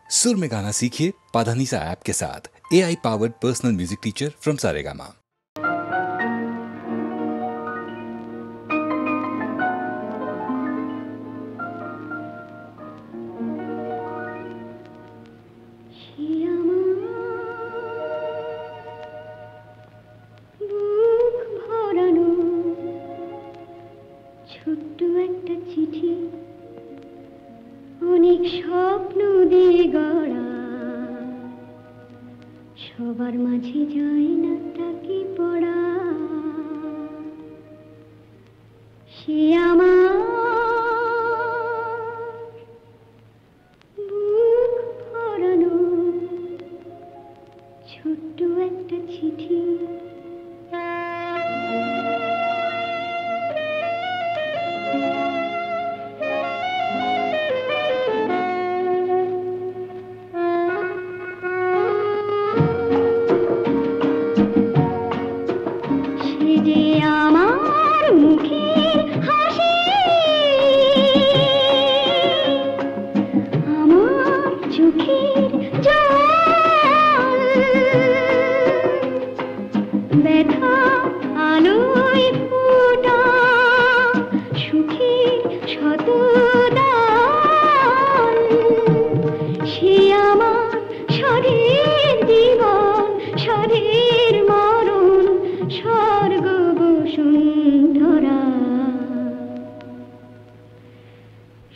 सुर में गाना सीखिए पाधानीसा ऐप के साथ। AI powered personal music teacher from Saregama. ছোট্ট একটা চিঠি অনেক স্বপ্ন দিয়ে গড়া সবার মাঝে যায় না তাকে পড়া সে আমার বুক ভরানো ছোট্ট একটা চিঠি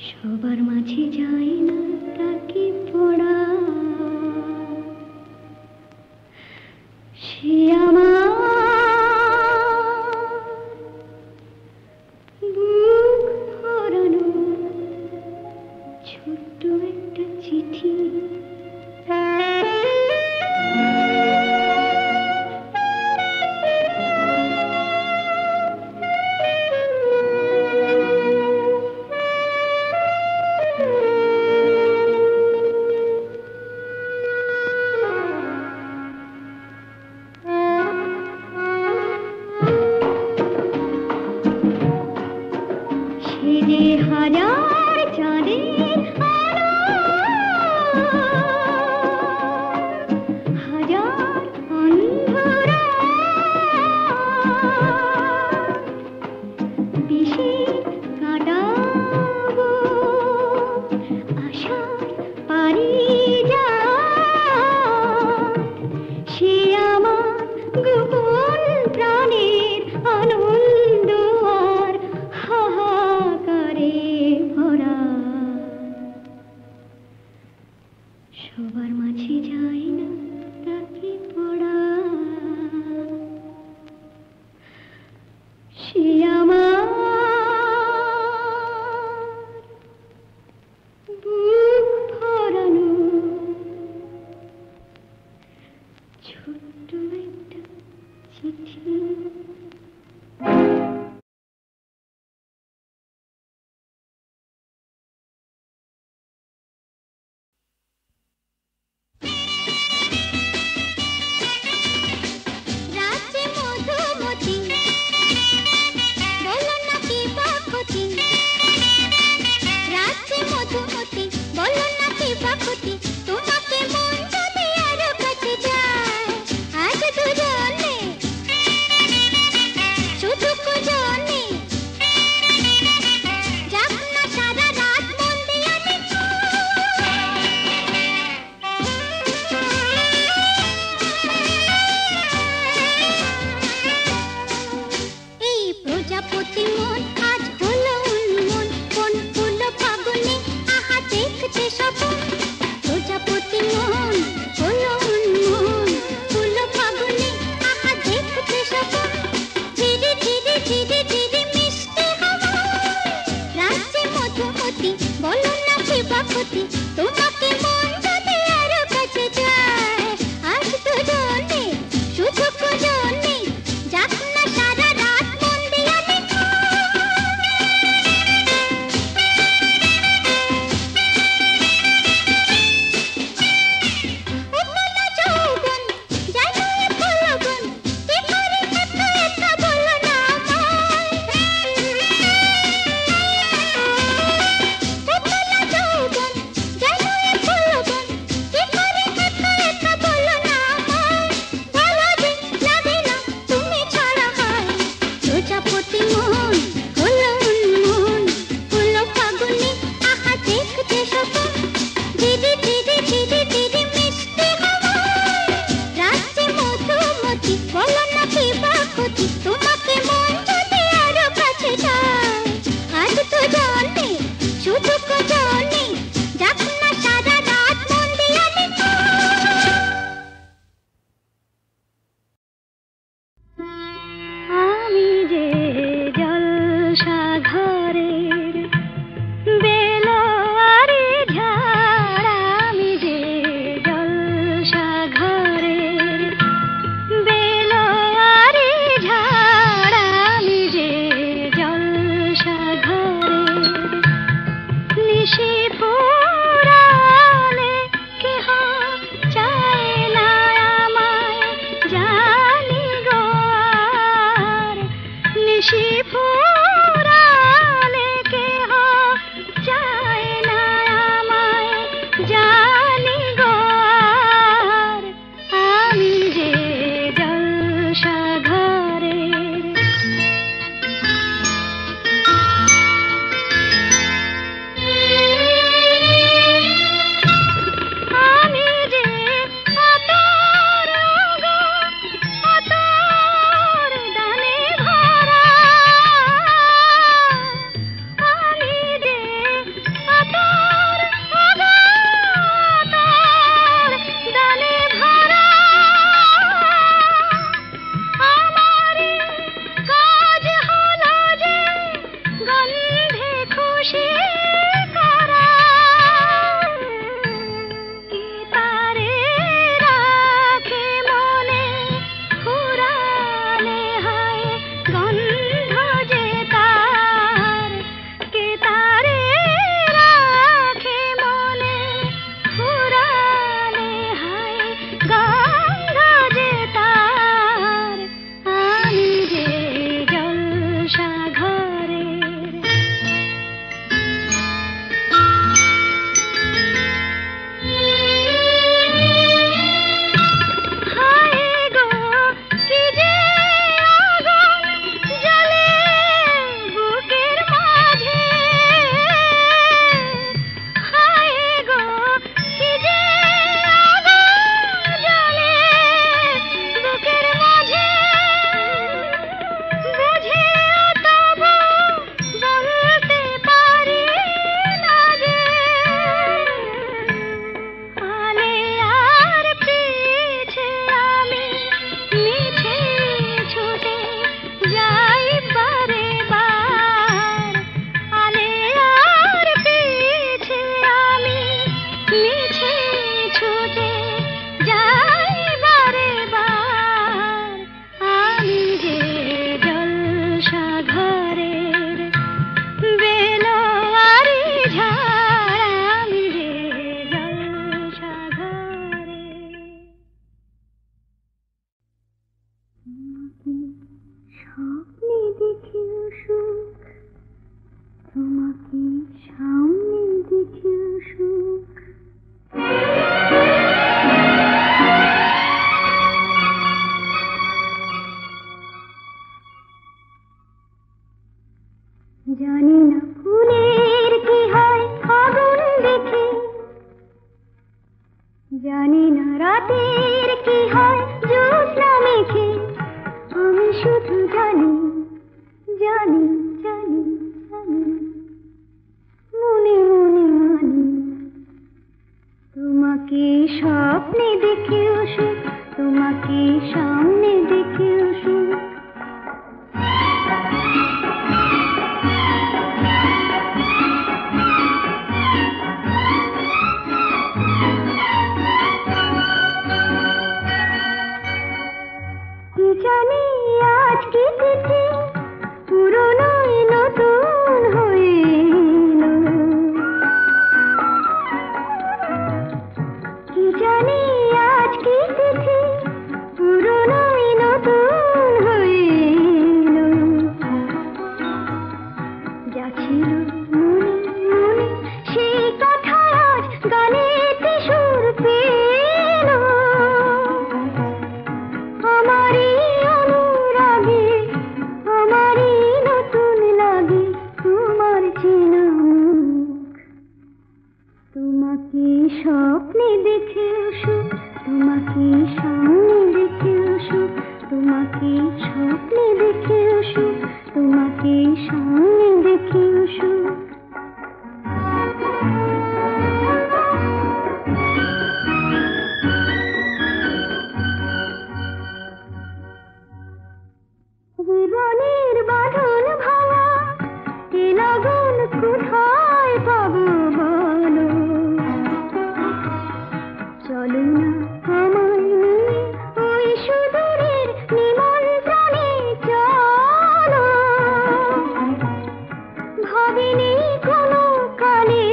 সবার মাঝে যায় না তাকে পড়া সে আমার বুক ভরানো ছোট্ট একটা চিঠি হাজার চাঁদের হাজার অন্ধরা বিষে কাটাবো আশার পারি যা সে আমার গোপন প্রাণের আনন্দ আর হাহাকারে ভরা সবার মাঝে যায় না তাকে পড়া সে আমার বুক ভরানো ছোট্ট একটা চিঠি জানি না রাতের কি হয় জ্যোৎস্না মেঘে, আমি শুধু জানি জানি জানি জানি, মনে মনে মানি তোমাকে স্বপ্নে দেখেও সুখ, তোমাকে সামনে দেখেও সুখ। কি জানি আজ কি তিথি, পুরনো নতুন হয়ে এলো। কি জানি আজ কি তিথি, পুরনো নতুন হয়ে এলো। যা ছিল মনে মনে সেই কথা আজ গানেতে সুর পেল। আমারই অনুরাগে, আমারই নতুন লাগে তোমার চেনা মুখ। তোমাকে স্বপ্নে দেখেও সুখ, তোমাকে সামনে দেখেও সুখ, তোমাকে স্বপ্নে দেখেও সুখ, তোমাকে সামনে দেখেও সুখ। জীবনের বাঁধন ভাঙা এ লগন কোথায় পাবো বলো। চলো না আমায় নিয়ে ওই সুদূরের নিমন্ত্রণে চলো। ভাবিনি কোনো কালে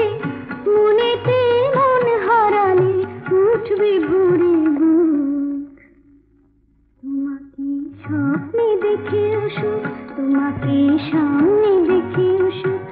মনেতে মন হারালে উঠবে ভরে বুক। তোমাকে স্বপ্নে দেখেও সুখ, তোমাকে সামনে দেখেও সুখ।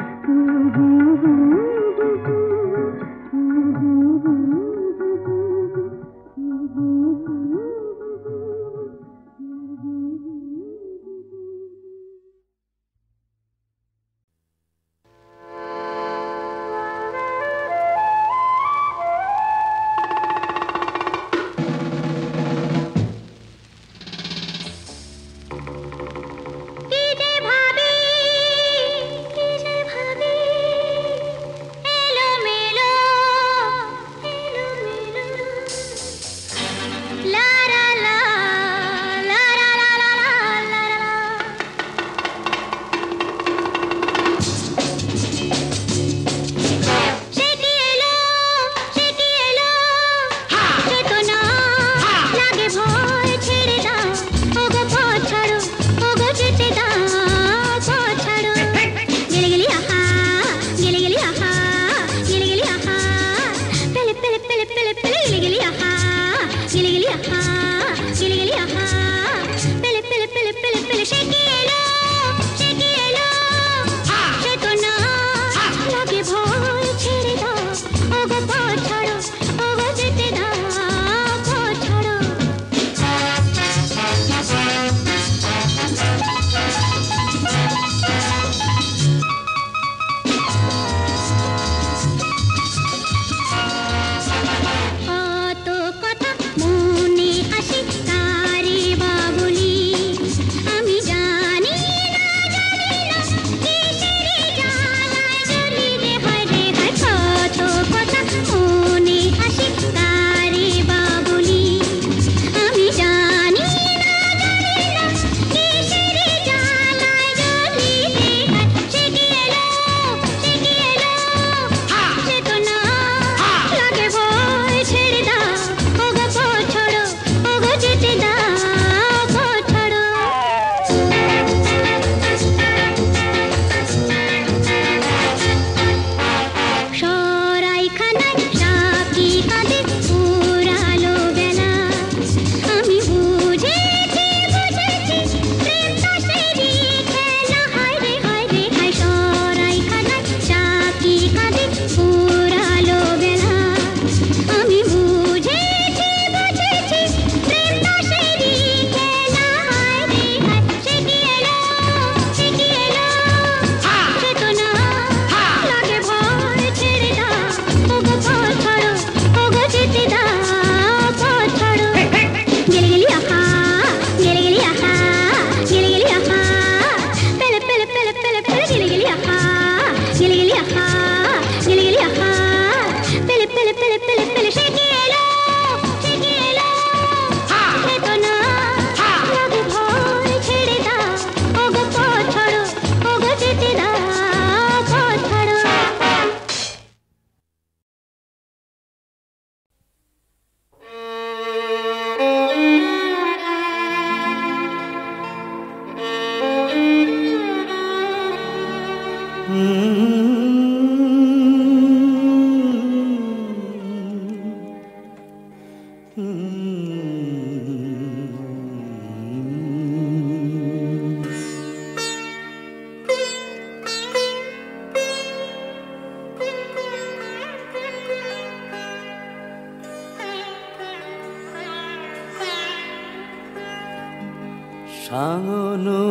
সাঙ্গনো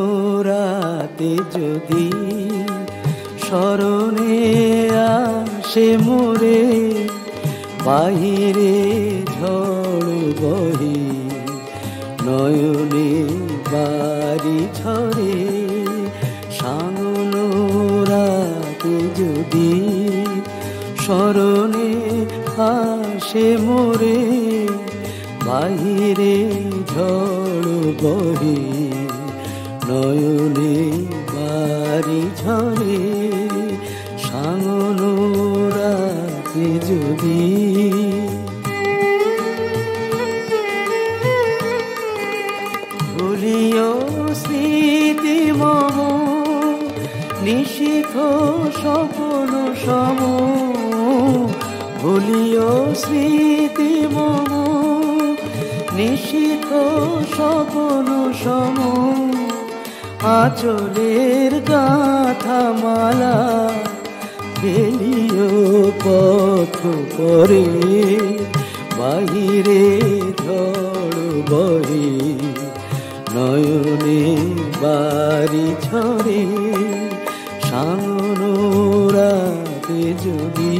রাতে যদি স্মরণে আসে মোরে, বাহিরে ঝড় বহে নয়নে বাড়ি ঝরে। সাঙ্গনো রাতে যদি স্মরণে আসে মোরে, বাহিরে ঝড় বহে নয়নে বাড়ি ঝরে। সাঙ্গনো রাতে যদি ভুলিও স্মৃতি মম নিশিথ স্বপ্ন সম, ভুলিও স্মৃতি মম নিশিথ স্বপ্ন সম। আঁচলের গাথা মালা ফেলিও পথ পরে, বাহিরে ঝড় বহে নয়নে বাড়ি ঝরে। সাঙ্গনো রাতে যদি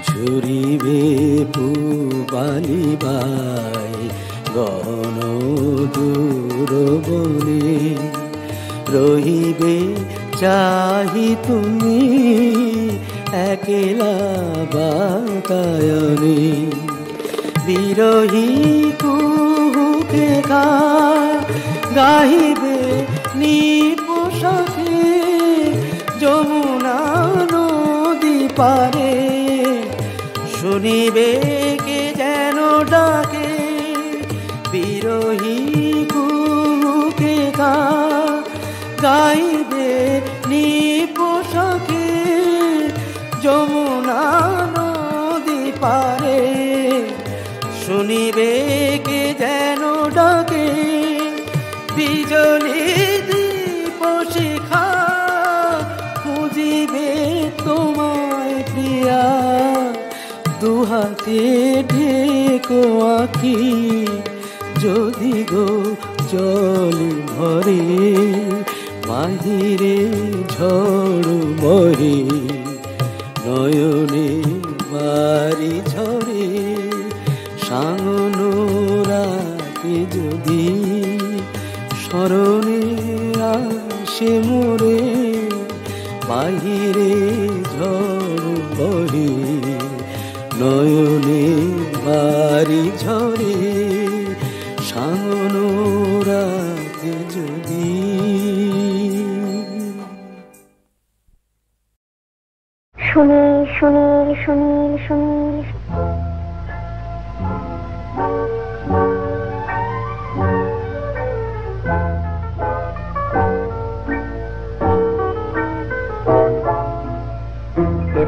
ঝরিবে পুবালি বাই গণ দূর বনে, রহিবে চাহি তুমি একলা বাতায়নে। বিরহী কুহুকে গাহিবে নিপোষাকে যমুনা নদী পারে, শুনিবে কে যেন ডাকে। বিরহী কুহুকে গাইবে নিপোষাকে যমুনা নদী পারে, শুনিবে কে যেন ডাকে। বিজলি দীপ শিখা খুঁজিবে তোমায় প্রিয়া, দুহাতে ঢেকো আঁখি যদি গো জল ভরে, বাহিরে ঝড় বহে নয়নে বাড়ি ঝরে। সাঙ্গনো রাতে যদি স্মরণে আসে মোরে, বাহিরে ঝড় বহে নয়নে বাড়ি ঝরে। সাঙ্গনো রাতে যদি সুনীল সুনীল সুনীল সুনীল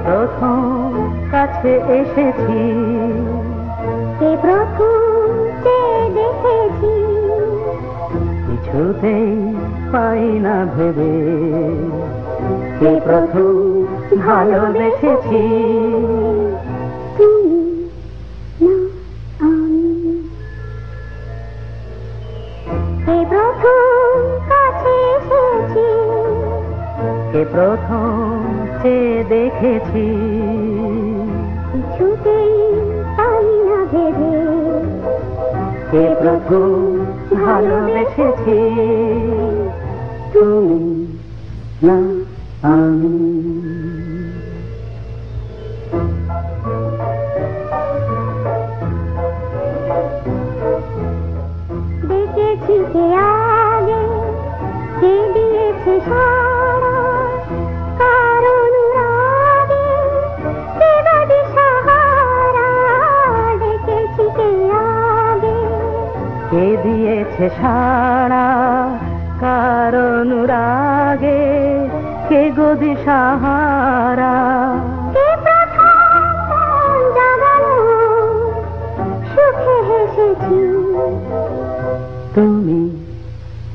প্রথম কাছে এসেছি, প্রথম দেখেছি, কিছুতেই পাই না ভেবে প্রথম ভালোবেসেছি। তুমি না আমি, প্রথম কাছে এসেছি, প্রথম চেয়ে দেখেছি, কিছুতেই পাই না ভেবে প্রথম ভালোবেসেছি। তুমি না আমি। দেখেছি কে আগে কে দিয়েছে সারা, কারণ রাগে কে বাদে সাহারা। দেখেছি কে আগে কে দিয়েছে সারা, কারণ রাগে কে গদি সাহারা। কে প্রথম জাগালো সুখে হেসেছি,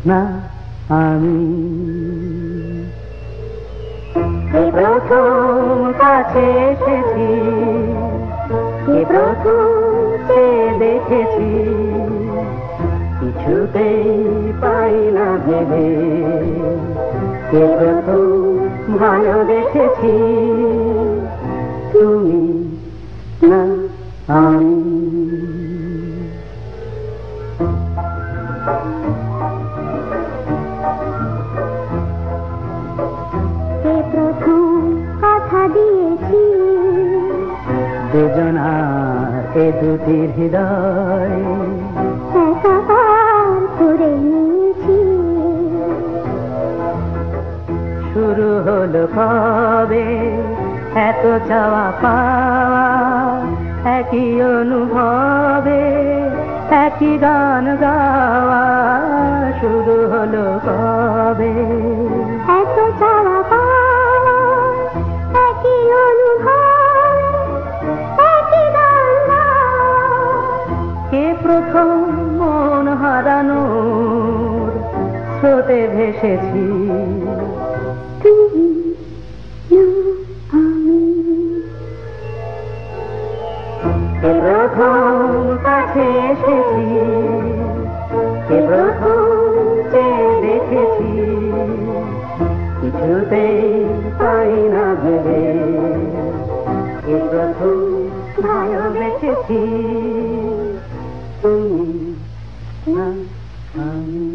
না আমি। কে প্রথম কাছে এসেছি, কে প্রথম চেয়ে দেখেছি, কিছুতেই পাই না ভেবে, কে প্রথম ভালোবেসেছি, তুমি না আমি। কে প্রথম কথা দিয়েছি, দুজনার এ দুটি হৃদয় একাকার করে নিয়েছি। শুরু হলো কবে এত চাওয়া পাওয়া, একই অনুভবে একই গান গাওয়া। শুরু হলো কবে এত চাওয়া পাওয়া, একই অনুভব, একই গান গাওয়া। কে প্রথম মন হারানোর স্রোতে ভেসেছি, তুমি না আমি। কে প্রথম কাছে এসেছি, কে প্রথম চেয়ে দেখেছি, কিছুতেই পাই না ভেবে, কে প্রথম ভালোবেসেছি, তুমি না আমি।